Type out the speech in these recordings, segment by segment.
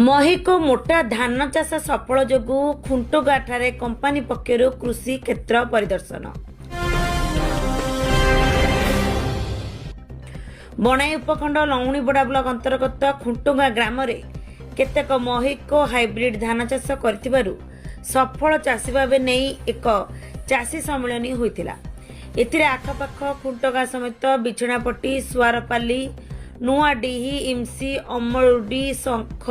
महिको मोटा धान चाष सफल जोगु खुंटगाठारे कंपानी पक्षरु कृषि क्षेत्र परिदर्शन। बणाई उपखंड लौणीबड़ा ब्लॉक अंतर्गत खुंटुगा ग्राम रे केतेक महिको हाइब्रिड धान चाष करथिबारु सफल चाषी भावे नहीं एक चाषी सम्मेलन होइतिला। एथिरे आखपाख खुंटगा समेत बिछणापट्टी सुआरपाली नुआडीही इमसी अमरुडी शंख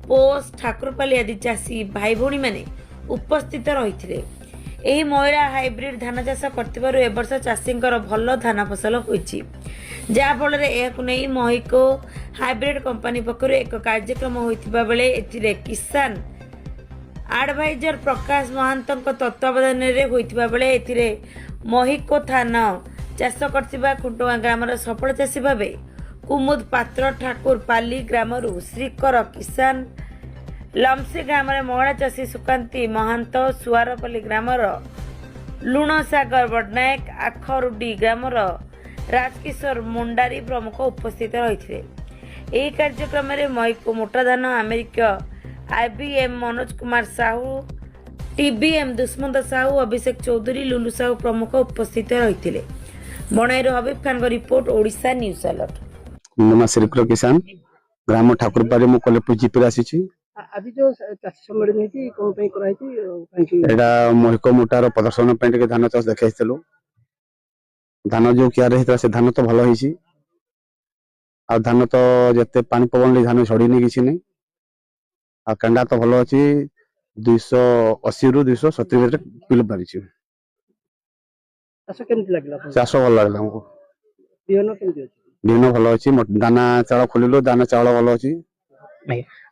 पोस ठाकुरपाली आदि चाषी भाई भौणी माने उपस्थित रही। एही महिला हाइब्रिड धान चाष करथिबारु ए वर्ष चाषींकर भल धान फसल होईछि, जहा फल नहीं महिको हाइब्रिड कंपानी पक्षरु एक कार्यक्रम होइतिबा बेले एथिरे किसान एडवाइजर प्रकाश महांतक तत्वावधान में होइतिबा बेले एथिरे महिको धान चाष करथिबा खुंटुगा ग्रामर सफल चाषी भावे कुमुद पात्र ठाकुर पाली ग्रामरू श्रीकर किसान लमसी ग्राम महिला चाषी सुकांती महंत सुआरपल्ली ग्रामर लुणसागर बडनायक आखरुडी ग्रामर राजकिशोर मुंडारी प्रमुख उपस्थित रही। यह कार्यक्रम में महिको मोटा धान अमेरिक आईबीएम मनोज कुमार साहू टीबीएम दुष्मंत साहू अभिषेक चौधरी लुलु साहू प्रमुख उपस्थित रही। बणाईर हबीब खान का report Odisha news alert. Shrikar किसान ग्राम ठाकुरपाली मु कलेपुर जीपी आसी आज जो चाषी सम्मेलन है कौन पे कराई थी एडा महिको मोटार प्रदर्शन पे टिके धान चाष देखाइलु। धान जो किया रही से धान तो भल होइछि आ धान तो जते पानी पवन धान झड़ीनी किछि नै आ कंडा तो भल अछि 280 रु 270 किलो पारिछि। चाष केमति लागला? चाष भल लागला हमको। बिहन केमति अछि? बिहन भल अछि, दाना चावल खोलिलु, दाना चावल भल अछि।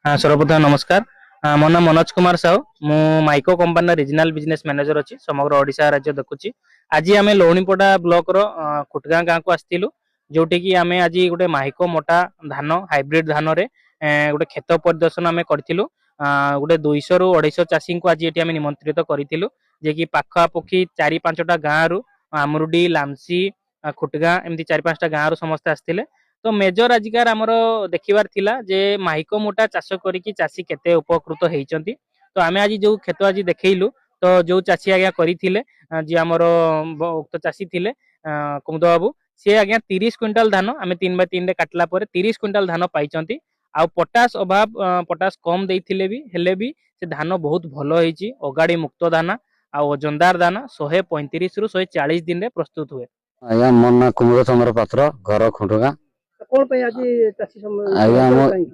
सर्वप्रथम नमस्कार, मो नाम मनोज कुमार साहू, मु Mahyco company regional business manager अच्छी समग्र ओडिशा राज्य देखुची। आज आम लौणीपड़ा ब्लॉक रो खुटगाँ गाँ को आसलु, जोटि की आम आज गोटे माइको मोटा धान हाइब्रिड धान रे गोटे खेत परिदर्शन आम करूँ। गोटे 200 रु 250 चाषी को आज ये निमंत्रित करूँ, जे कि पाखापाखि 4-5टा गाँ रु आमरुडी लामसी खुटगाँ एमती 4-5टा गाँ रु समस्त आसते। तो मेजर आजिकार आमर देखिबार थिला जे माइको मोटा चाष करिकी चाषी केते उपकृत होइचंती। तो आमे आज जो खेत आज देखैलु, तो जो चाषी आज्ञा करिथिले जे आमर उक्त चाषी थिले कुमुद बाबू, से आज्ञा 30 क्विंटाल धान आमे 3/3 रे काटला परे 30 क्विंटाल धान पाइचंती। आ पोटास अभाव पोटास कम देइथिले भी हेले भी से धान बहुत भलो होइची। अगाड़ी मुक्त दाना आ वजनदार दाना 135 रु 140 दिन रे प्रस्तुत हुए। आया मन कुमुद चंद्र पात्र घर खुंटगा कौन पे आज चाषी सम्मेलन